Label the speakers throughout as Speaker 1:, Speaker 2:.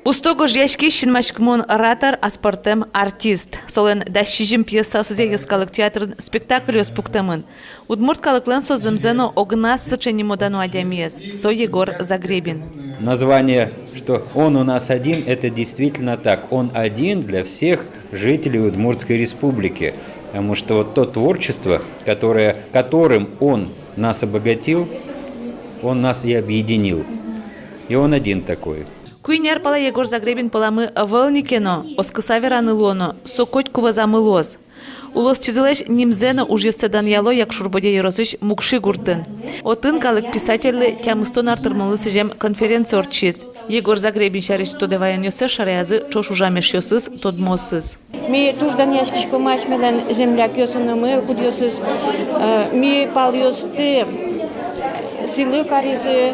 Speaker 1: Устого жяшки шинмашкмон оратор, а спортем артист. Солен дащижим пьеса Сузегескалык театрын спектакль спуктамын. Удмурт калыклен созымзено огнас сычени модану адямиес. Со Егор Загребин.
Speaker 2: Название, что он у нас один, это действительно так. Он один для всех жителей Удмуртской республики. Потому что вот то творчество, которым он нас обогатил, он нас и объединил. И он один такой.
Speaker 1: Куйняр пала Егор Загребин паламы вълникено, оскъсавераны лоно, сокоть кувазамы лоз. Улос чизылеш нимзено уж седан яло, як шурбоде еросыш мукши гуртын. Отын калык писательлы тямыстон артырмалы сижем конференция орчиз. Егор Загребин шариш тодеваян йосы шариазы чош ужамеш йосыз тодмосыз.
Speaker 3: Ми туждан яшкишко мачмелен земляк йосынымы куд йосыз. Ми пал йосты силы каризы,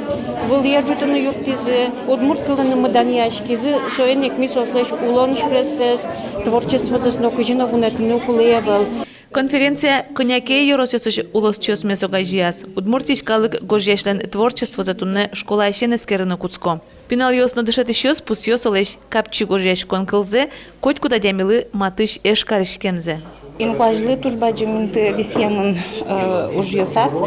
Speaker 3: выльяджутыны юртизы, удмурткылыны мыданьяшкизы, соенек ми сослеш улон шуресес, творчество заснокыжино вунетыны укулеевал.
Speaker 1: Конференция «Конякей Yorosyosuş улос чосмесо гажиас». Удмуртишкалык гожьяшлен творчество затунне школа ещенескерыны куцко. Пинал йосно дышат еще спус йосолеш капчи гожьяш конкылзе, коть куда дямилы матыш эшкарышкемзе.
Speaker 4: Инкуажлы тужбаджимынты висьемын уж йосас,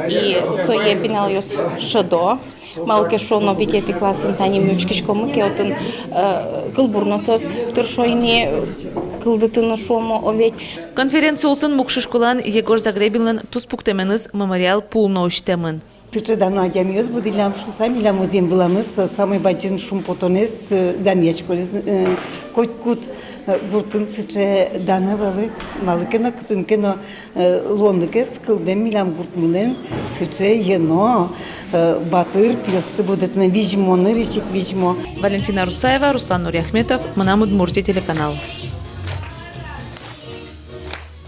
Speaker 4: и сое пинал йос шадо. Малке шоно викети класын тани мючкишкомы кеотын кылбурносос тыршойни кылдытыны шомо овет.
Speaker 1: Конференция улсын мукши школан Егор Загребинлен туспуктеменыз мемориал пулно уштемын.
Speaker 5: Тычыдан адямиёс будилам шуса милам узем буламыз самый баджин шум потонес даньячколез котькут гуртын сыче даны валы малыкена кытынкено лонлыкес кылдем милам гуртмунен сыче ено батыр пьёсты будетна вижмоны речик вижмо.
Speaker 1: Валентина Русаева, Руслан Нуряхметов, Манам Удмуртия телеканал.